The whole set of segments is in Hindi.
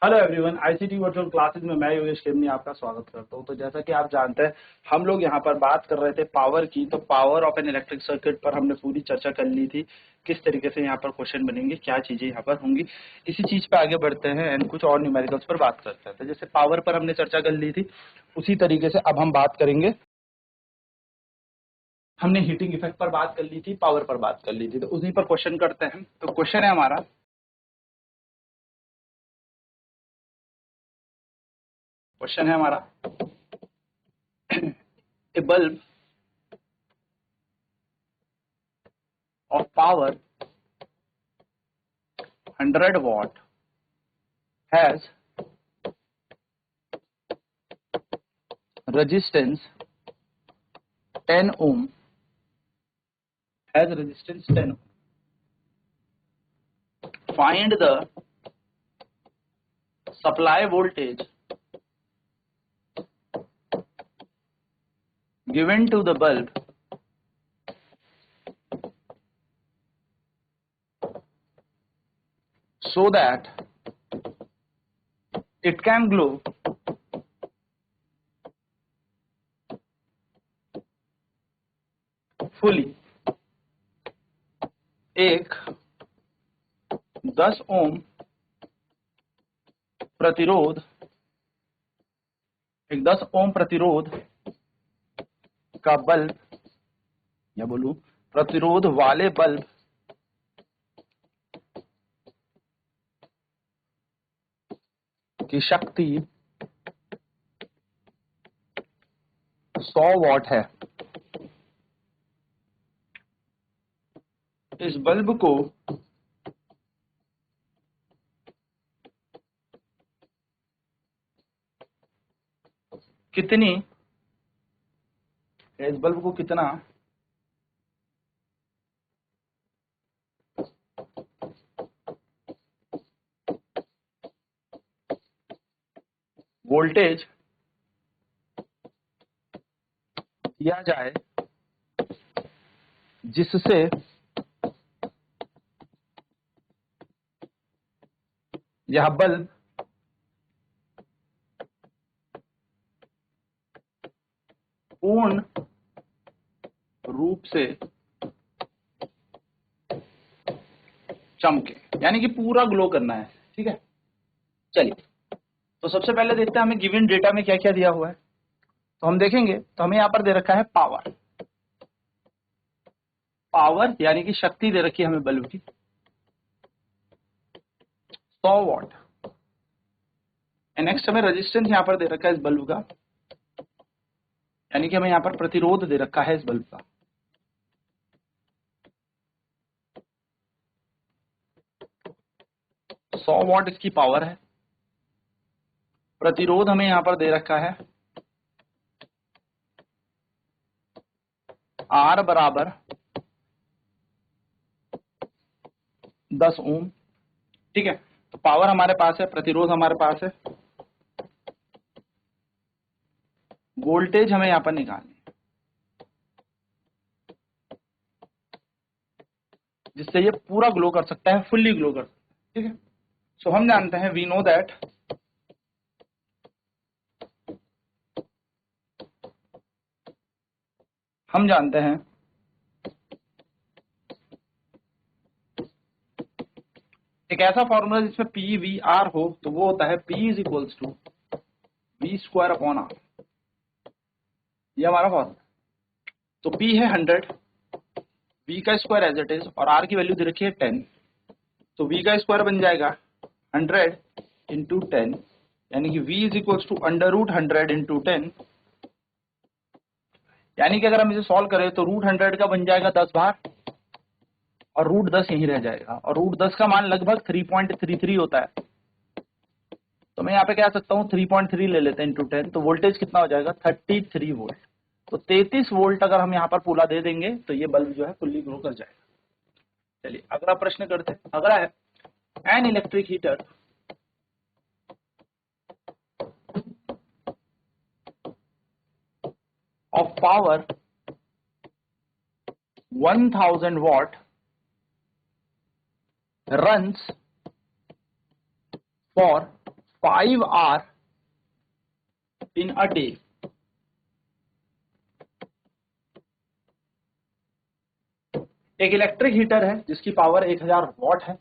Hello everyone, ICT virtual classes में मैं योगेश खेमनी आपका स्वागत करता हूं। तो जैसा कि आप जानते हैं, हम लोग यहां पर बात कर रहे थे पावर की। तो power of an electric circuit पर हमने पूरी चर्चा कर ली थी, किस तरीके से यहां पर क्वेश्चन बनेंगे, क्या चीजें यहां पर होंगी। इसी चीज पे आगे बढ़ते हैं एंड कुछ और न्यूमेरिकल्स पर बात करते हैं। तो जैसे पावर पर हमने चर्चा कर ली थी, उसी तरीके से अब हम बात करेंगे। हमने हीटिंग इफेक्ट पर बात कर ली थी, पावर पर बात कर ली थी, तो उसी पर क्वेश्चन करते हैं। तो क्वेश्चन है हमारा, ए bulb of power 100 watt has resistance 10 ohm, find the supply voltage given to the bulb so that it can glow fully। एक 10 ओम प्रतिरोध का बल्ब, या बोलूं प्रतिरोध वाले बल्ब की शक्ति 100 वॉट है। इस बल्ब को कितना वोल्टेज दिया जाए जिससे यह बल्ब पूर्ण रूप से चमके, यानी कि पूरा ग्लो करना है। ठीक है, चलिए तो सबसे पहले देखते हैं हमें गिवन डेटा में क्या क्या दिया हुआ है। तो हम देखेंगे, तो हमें यहां पर दे रखा है पावर यानी कि शक्ति दे रखी है हमें बल्ब की 100 वॉट। नेक्स्ट हमें रेजिस्टेंस यहां पर दे रखा है इस बल्ब का, यानी कि हमें यहां पर प्रतिरोध दे रखा है इस बल्ब का। तो 100 वॉट इसकी पावर है। प्रतिरोध हमें यहां पर दे रखा है R बराबर 10 ओम। ठीक है, तो पावर हमारे पास है, प्रतिरोध हमारे पास है, वोल्टेज हमें यहां पर निकालनी है जिससे ये पूरा ग्लो कर सकता है, फुल्ली ग्लो कर सकता है। ठीक है, सो हम जानते हैं, वी नो दैट हम जानते हैं एक ऐसा फॉर्मूला जिसमें पी वी आर हो, तो वो होता है P is equals to V square upon R. ये हमारा फॉर्मूला। तो P है 100, V का स्क्वायर एज इट इज, और R की वैल्यू दे रखी है 10। तो V का स्क्वायर बन जाएगा 100 इंटू 10, यानी कि V is equals to under root 100 into 10। यानी कि अगर हम इसे सॉल्व करें तो रूट 100 का बन जाएगा 10 बार, और रूट 10 यहीं रह जाएगा, और रूट 10 का मान लगभग 3.33 होता है। तो मैं यहाँ पे कह सकता हूँ 3.3 ले लेते हैं इंटू 10, तो वोल्टेज कितना हो जाएगा 33 वोल्ट। तो 33 वोल्ट अगर हम यहाँ पर पूरा दे देंगे तो ये बल्ब जो है फुल्ली ग्लो कर जाएगा। चलिए अगला प्रश्न करते हैं। अगला है, an electric heater of power 1000 watt runs for 5 hour in a day. एक इलेक्ट्रिक हीटर है जिसकी पावर 1000 वॉट है।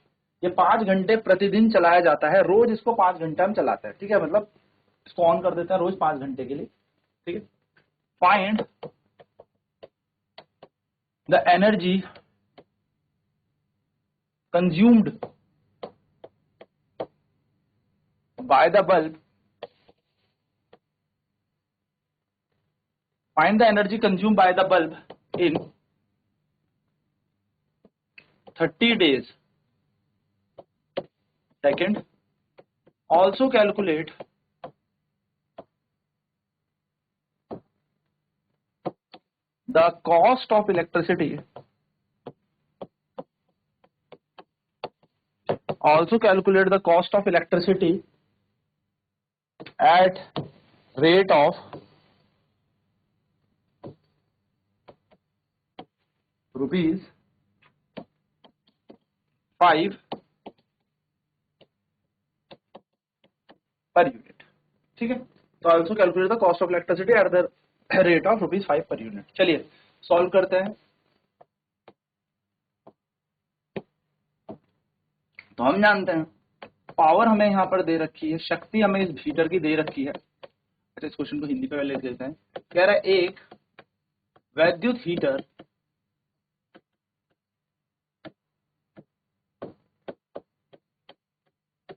ये 5 घंटे प्रतिदिन चलाया जाता है। रोज इसको 5 घंटे हम चलाते हैं, ठीक है, मतलब इसको ऑन कर देते हैं रोज 5 घंटे के लिए, ठीक है। Find the energy consumed by the bulb, find the energy consumed by the bulb in 30 days. Second, also calculate the cost of electricity. Also calculate the cost of electricity at rate of rupees 5 per unit, ठीक है। तो also calculate the cost of electricity at the rate of rupees 5 per unit. चलिए सॉल्व करते हैं। तो हम जानते हैं पावर हमें यहाँ पर दे रखी है, शक्ति हमें इस हीटर की दे रखी है। अच्छा, इस क्वेश्चन को हिंदी पे पहले लिख देते हैं। कह रहा है एक वैद्युत हीटर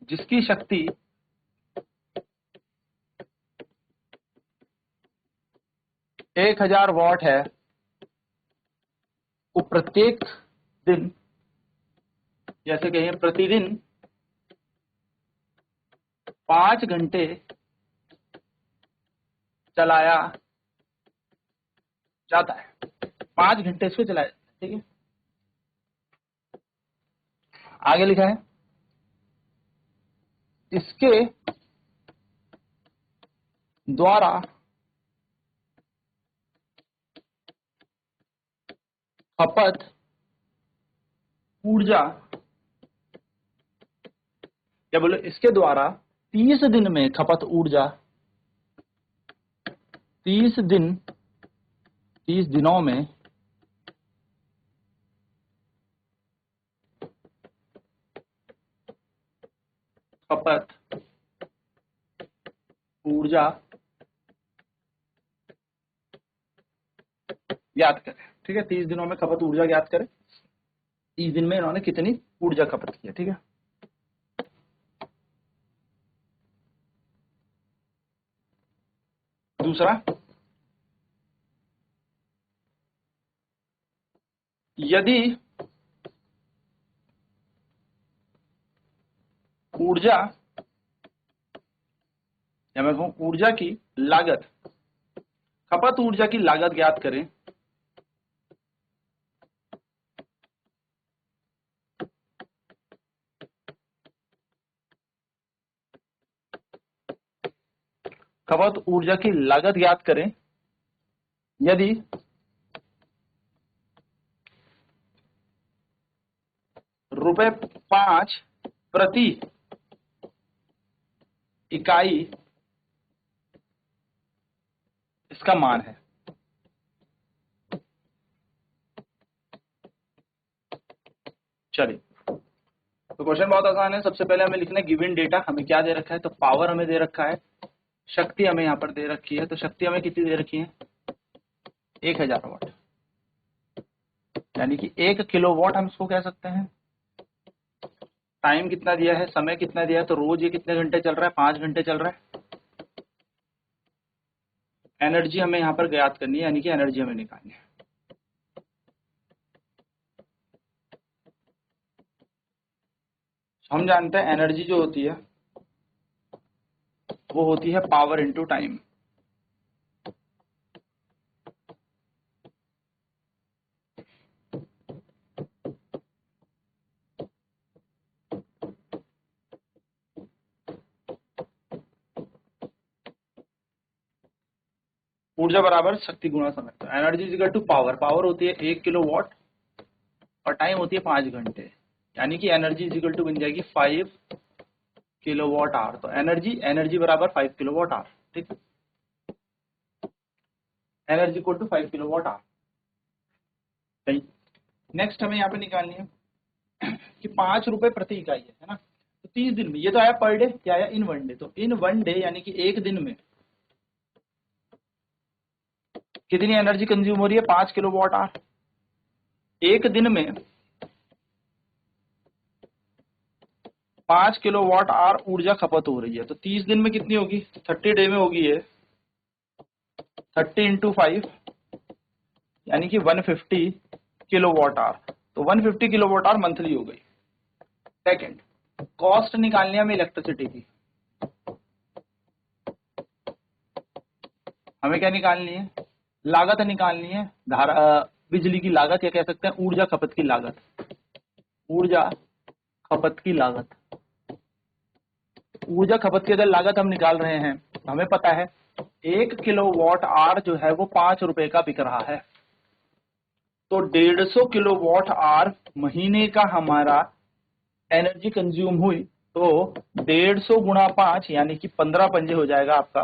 जिसकी शक्ति 1000 वॉट है, वो प्रत्येक दिन, जैसे कहिए प्रतिदिन 5 घंटे चलाया जाता है। 5 घंटे इसको चलाया जाता है, ठीक है। आगे लिखा है इसके द्वारा खपत ऊर्जा, क्या बोले, इसके द्वारा 30 दिन में खपत ऊर्जा, 30 दिनों में खपत ऊर्जा ज्ञात करें, ठीक है। 30 दिनों में खपत ऊर्जा ज्ञात करें। 30 दिन में इन्होंने कितनी ऊर्जा खपत की है, ठीक है। दूसरा, यदि ऊर्जा, या मैं कहूं ऊर्जा की लागत, खपत ऊर्जा की लागत ज्ञात करें खपत ऊर्जा की लागत ज्ञात करें यदि ₹5 प्रति इकाई इसका मान है। चलिए, तो क्वेश्चन बहुत आसान है। सबसे पहले हमें लिखना है गिवन डेटा, हमें क्या दे रखा है, तो पावर हमें दे रखा है, शक्ति हमें यहाँ पर दे रखी है। तो शक्ति हमें कितनी दे रखी है, 1000 वाट, यानी कि 1 किलोवाट हम इसको कह सकते हैं। टाइम कितना दिया है, समय कितना दिया है, तो रोज ये कितने घंटे चल रहा है, 5 घंटे चल रहा है। एनर्जी हमें यहाँ पर ज्ञात करनी है, यानी कि एनर्जी हमें निकालनी है। हम जानते हैं एनर्जी जो होती है वो होती है पावर इनटू टाइम। ऊर्जा बराबर शक्ति गुणा समय। तो energy is equal to power, power होती है 1 किलोवाट और टाइम होती है 5 घंटे, यानी कि एनर्जी इज इक्वल टू बन जाएगी 5 किलोवाट आवर। तो एनर्जी बराबर 5 किलोवाट आवर। ठीक, energy equal to 5 kilowatt hour. सही। नेक्स्ट हमें यहाँ पे निकालनी है कि 5 रुपए प्रति इकाई है ना। तो 30 दिन में, ये तो आया पर डे, क्या आया इन वन डे। तो इन वन डे यानी कि एक दिन में कितनी एनर्जी कंज्यूम हो रही है, 5 किलोवाट आवर। एक दिन में 5 किलोवाट आवर ऊर्जा खपत हो रही है। तो 30 दिन में कितनी होगी, 30 डे में होगी ये 30 इंटू 5 यानी कि 150 किलोवाट आवर। तो 150 किलोवाट आवर मंथली हो गई। सेकंड, कॉस्ट निकालनी है हमें इलेक्ट्रिसिटी की। हमें क्या निकालनी है, लागत निकालनी है, बिजली की लागत, या कह सकते हैं ऊर्जा खपत की लागत। ऊर्जा खपत की लागत, ऊर्जा खपत की अगर लागत हम निकाल रहे हैं तो हमें पता है 1 किलोवाट आवर जो है वो 5 रुपए का बिक रहा है। तो 150 किलोवाट आवर महीने का हमारा एनर्जी कंज्यूम हुई। तो 150 गुणा 5 यानी कि 15 पंजे हो जाएगा आपका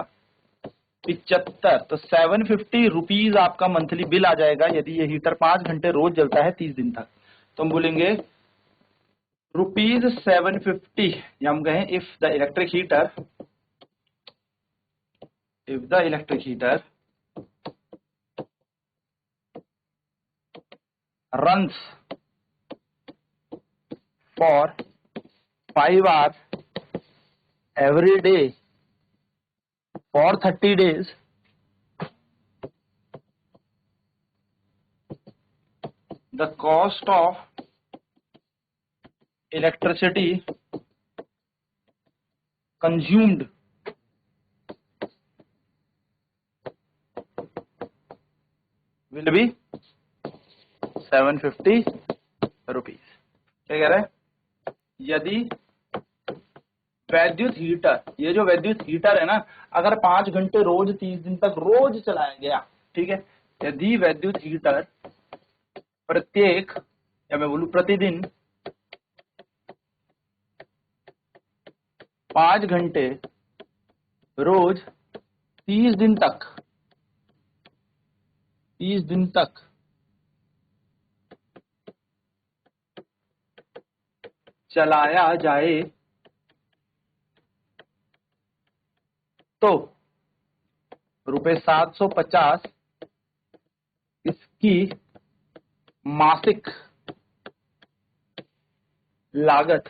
75। तो 750 रुपीज आपका मंथली बिल आ जाएगा यदि ये हीटर 5 घंटे रोज जलता है 30 दिन तक। तो हम बोलेंगे ₹750, या हम कहें if the electric heater runs for 5 hours every day for 30 days, the cost of electricity consumed will be 750 rupees. क्या कह रहे हैं, यदि वैद्युत हीटर, ये जो वैद्युत हीटर है ना, अगर 5 घंटे रोज 30 दिन तक रोज चलाया गया, ठीक है, यदि वैद्युत हीटर प्रत्येक, या मैं बोलूं प्रतिदिन 5 घंटे रोज 30 दिन तक चलाया जाए तो ₹750 इसकी मासिक लागत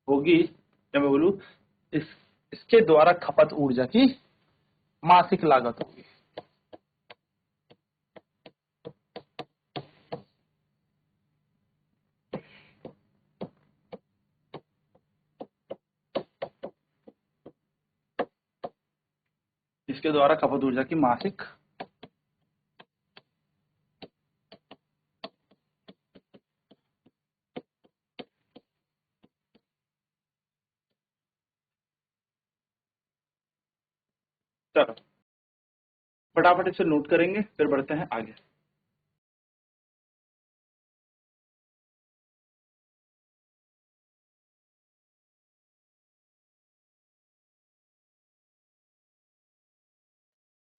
होगी, या मैं बोलूं इसके द्वारा खपत ऊर्जा की मासिक लागत होगी। इसके द्वारा खपत ऊर्जा की मासिक चलो फटाफट इसे नोट करेंगे, फिर बढ़ते हैं आगे।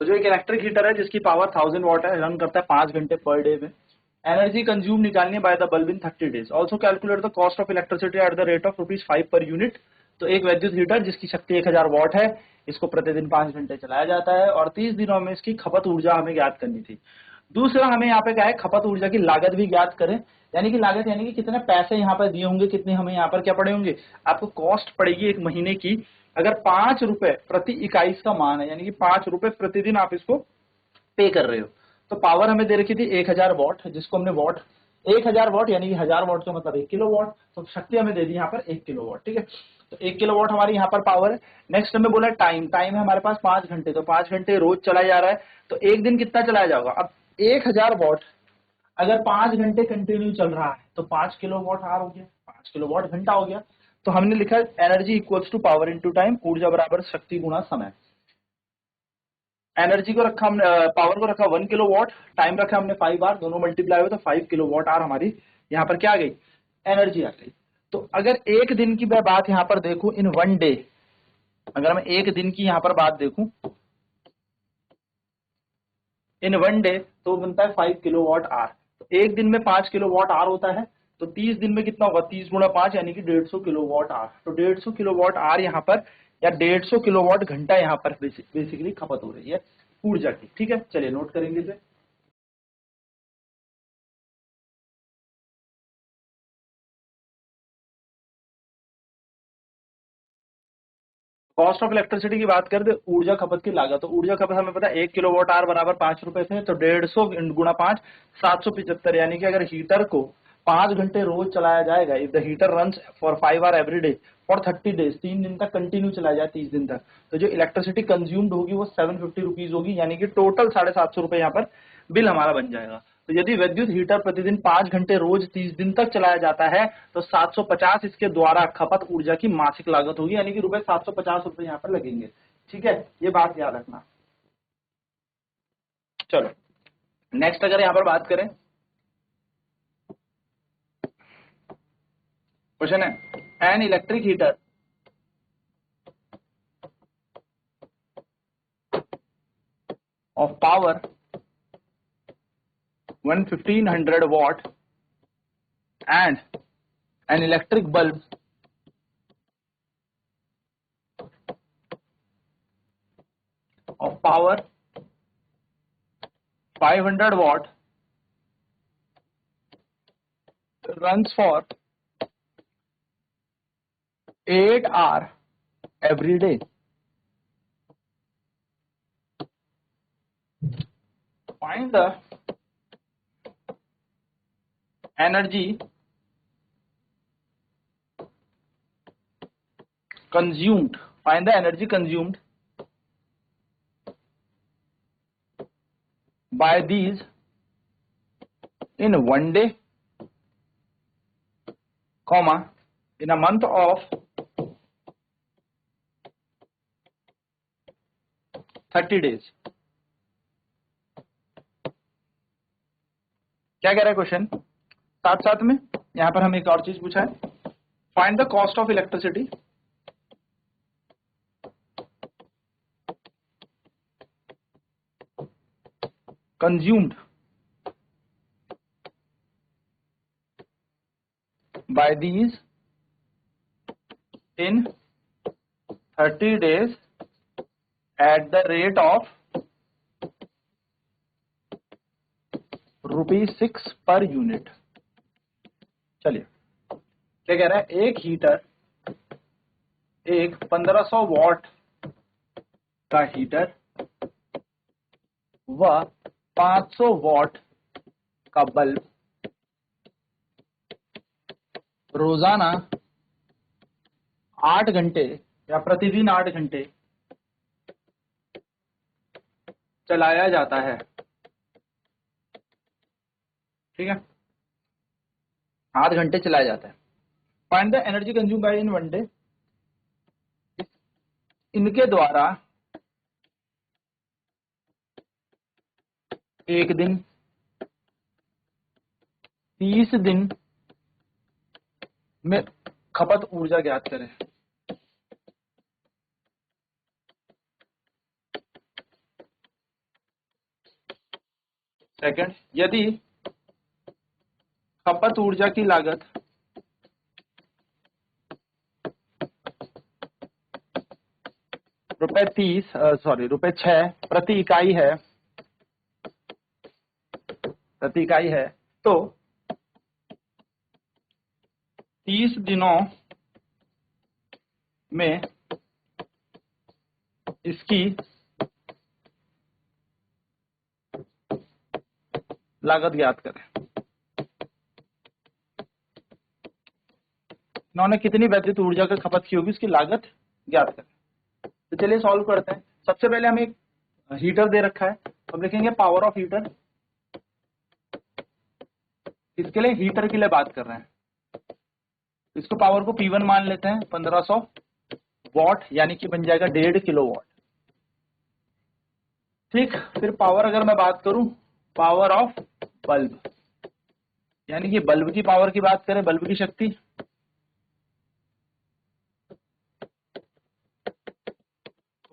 तो जो एक इलेक्ट्रिक हीटर है जिसकी पावर 1000 वाट है, रन करता है 5 घंटे पर डे में, एनर्जी कंज्यूम निकालनी है by the bulb in 30 days. Also calculate the cost of electricity at the rate of ₹5 per unit. तो एक विद्युत हीटर जिसकी शक्ति 1000 वाट है, इसको प्रतिदिन 5 घंटे चलाया जाता है और 30 दिनों में इसकी खपत ऊर्जा हमें ज्ञात करनी थी। दूसरा हमें यहाँ पे क्या है, खपत ऊर्जा की लागत भी ज्ञात करें, यानी कि लागत यानी कि कितने पैसे यहाँ पर दिए होंगे, कितने हमें यहाँ पर क्या पड़े होंगे, आपको कॉस्ट पड़ेगी एक महीने की। अगर 5 रुपए प्रति इकाई इसका मान है, यानी कि 5 रुपए प्रतिदिन आप इसको पे कर रहे हो। तो पावर हमें दे रखी थी 1000 वॉट, जिसको हमने वॉट 1000 वॉट यानी कि 1000 वॉट का मतलब 1 किलो वॉट। तो शक्ति हमें दे दी यहाँ पर 1 किलो वॉट। ठीक है, तो 1 किलो वॉट हमारी यहाँ पर पावर है। नेक्स्ट हमें बोला टाइम है हमारे पास 5 घंटे, तो 5 घंटे रोज चलाया जा रहा है, तो एक दिन कितना चलाया जाएगा। अब 1000 वॉट अगर 5 घंटे कंटिन्यू चल रहा है तो 5 किलो वॉट आवर हो गया, 5 किलो वॉट घंटा हो गया। तो हमने लिखा energy equals to power into time, ऊर्जा बराबर शक्ति गुणा समय। एनर्जी को रखा हमने, पावर को रखा 1 किलो वॉट, टाइम रखा हमने 5 आवर, दोनों मल्टीप्लाई हुए तो 5 किलो वॉट आवर हमारी यहाँ पर क्या आ गई, एनर्जी आ गई। तो अगर एक दिन की मैं बात यहां पर देखूं, इन वन डे, अगर मैं एक दिन की यहां पर बात देखूं इन वन डे, तो बनता है 5 किलोवाट आवर। तो एक दिन में 5 किलोवाट आवर होता है, तो 30 दिन में कितना होगा, 30 गुणा 5 यानी कि 150 किलोवाट आवर। तो 150 किलोवाट आवर यहाँ पर, या 150 किलोवाट घंटा यहाँ पर बेसिकली खपत हो रही है ऊर्जा की। ठीक है, चलिए नोट करेंगे इसे। कॉस्ट ऑफ इलेक्ट्रिसिटी की बात करें तो ऊर्जा खपत की लागत, तो ऊर्जा खपत हमें पता है 1 किलोवाट आवर बराबर 5 रुपए थे, तो 150 गुणा 5 775, यानी कि अगर हीटर को 5 घंटे रोज चलाया जाएगा, if the heater runs for 5 hour every day for 30 days, 3 दिन तक कंटिन्यू चलाया जाए 30 दिन तक, तो जो इलेक्ट्रिसिटी कंज्यूम्ड होगी वो 750 रुपीज होगी, यानी कि टोटल 750 रुपए यहाँ पर बिल हमारा बन जाएगा। तो यदि विद्युत हीटर प्रतिदिन 5 घंटे रोज 30 दिन तक चलाया जाता है, तो 750 इसके द्वारा खपत ऊर्जा की मासिक लागत होगी, यानी कि रुपए 750 रुपए यहाँ पर लगेंगे। ठीक है, ये बात याद रखना। चलो नेक्स्ट अगर यहाँ पर बात करें, क्वेश्चन है an electric heater of power 1500 watt and an electric bulb of power 500 watt runs for 8 hours every day. Find the energy consumed. Find the energy consumed by these in one day, comma, in a month of 30 days. क्या कह रहा है क्वेश्चन, साथ साथ में यहां पर हमें एक और चीज पूछा है, find the cost of electricity consumed by these in 30 days at the rate of ₹6 per unit. चलिए क्या कह रहा है, एक हीटर, एक 1500 वॉट का हीटर व 500 वॉट का बल्ब रोजाना 8 घंटे या प्रतिदिन 8 घंटे चलाया जाता है। ठीक है, 8 घंटे चलाया जाता है। Find the energy consume by in one day, इनके द्वारा एक दिन, 30 दिन में खपत ऊर्जा ज्ञात करें। सेकंड, यदि खपत ऊर्जा की लागत ₹6 प्रति इकाई है, तो 30 दिनों में इसकी लागत ज्ञात करें। इन्होंने कितनी वैद्युत ऊर्जा की खपत की होगी, इसकी लागत ज्ञात करें। तो चलिए सॉल्व करते हैं। सबसे पहले हमें एक हीटर दे रखा है, अब लिखेंगे पावर ऑफ हीटर। इसके लिए हीटर के लिए बात कर रहे हैं, इसको पावर को P1 मान लेते हैं, 1500 वॉट, यानी कि बन जाएगा 1.5 किलोवाट। ठीक, फिर पावर अगर मैं बात करूं, पावर ऑफ बल्ब, यानी कि बल्ब की पावर की बात करें, बल्ब की शक्ति,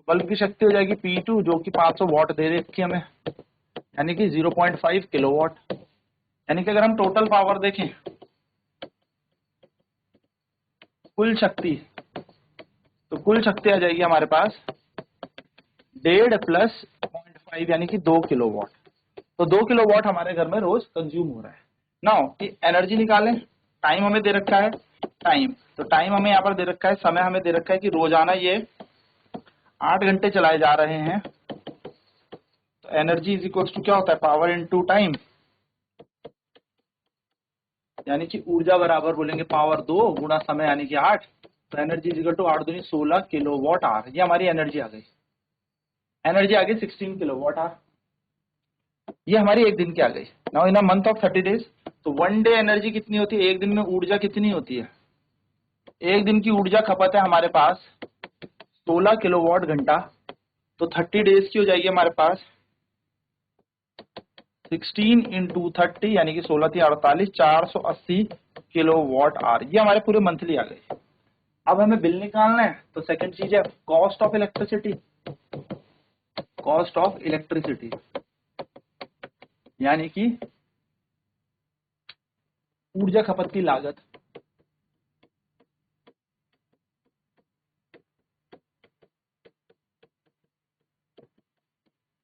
बल्ब की शक्ति हो जाएगी P2 जो कि 500 वॉट दे रखी है हमें, यानी कि 0.5 किलोवाट। यानी कि अगर हम टोटल पावर देखें, कुल शक्ति, तो कुल शक्ति आ जाएगी हमारे पास 1.5 प्लस 0.5 यानी कि 2 किलोवाट। तो 2 किलोवाट हमारे घर में रोज कंज्यूम हो रहा है। नाउ एनर्जी निकालें, टाइम हमें दे रखा है, टाइम, तो टाइम हमें यहाँ पर दे रखा है, समय हमें दे रखा है कि रोजाना ये 8 घंटे चलाए जा रहे हैं। तो एनर्जी इज इक्वल टू क्या होता है, पावर इनटू टाइम, यानी कि ऊर्जा बराबर बोलेंगे पावर 2 गुणा समय यानी कि 8। तो एनर्जी इज इक्वल टू 8 दूनी 16 किलोवाट आवर। ये हमारी एनर्जी आ गई, एनर्जी आ गई 16 किलोवाट आवर। ये हमारी एक दिन की आ गई। Now in a month of 30 days, तो वन डे एनर्जी कितनी होती है, एक दिन में ऊर्जा कितनी होती है, एक दिन की ऊर्जा खपत है हमारे पास 16 किलोवाट घंटा। तो 30 डेज की हो जाएगी हमारे पास 16 इंटू 30 यानी कि 16 थी 48, 480 किलोवाट आवर। ये हमारे पूरे मंथली आ गए। अब हमें बिल निकालना है, तो सेकंड चीज है cost of electricity, cost of electricity यानी कि ऊर्जा खपत की लागत।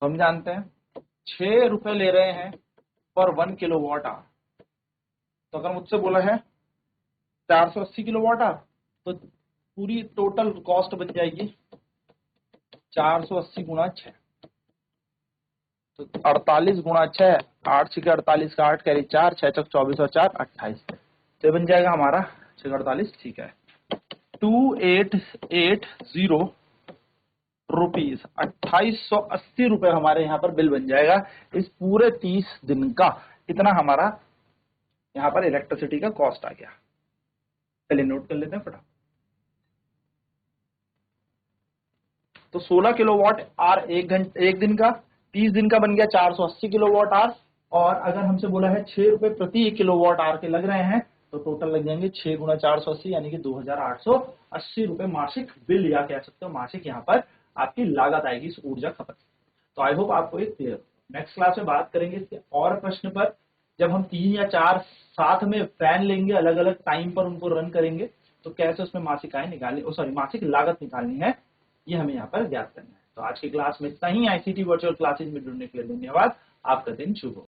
हम जानते हैं 6 रुपए ले रहे हैं पर 1 किलोवाट आवर। तो अगर मुझसे बोला है 480 किलोवाट आवर, तो पूरी टोटल कॉस्ट बन जाएगी 480 गुणा 6, तो 48 गुणा 6, 8 6 48 का 8 कैरी 4, 6 चक 24 और 4 28। तो बन जाएगा हमारा 6 48, ठीक है, 2880 रुपीज, 2880 रुपए हमारे यहाँ पर बिल बन जाएगा इस पूरे 30 दिन का। इतना हमारा यहाँ पर इलेक्ट्रिसिटी का कॉस्ट आ गया। चलिए नोट कर लेते हैं फटाफट। तो 16 किलोवाट आवर एक दिन का, 30 दिन का बन गया 480 किलोवाट आवर। और अगर हमसे बोला है 6 रुपए प्रति किलोवाट आवर के लग रहे हैं, तो टोटल लग जाएंगे 6 गुणा 480 यानी कि 2880 रुपए मासिक बिल, या कह सकते हो मासिक यहाँ पर आपकी लागत आएगी इस ऊर्जा खपत। तो आई होप आपको एक क्लियर। नेक्स्ट क्लास में बात करेंगे इसके और प्रश्न पर, जब हम 3 या 4 साथ में फैन लेंगे, अलग अलग टाइम पर उनको रन करेंगे, तो कैसे उसमें मासिक आय निकालनी, मासिक लागत निकालनी है, ये हमें यहाँ पर ज्ञात करना है। तो आज की क्लास में इतना ही। आईसीटी वर्चुअल क्लासेज में जुड़ने के लिए धन्यवाद। आपका दिन शुभ हो।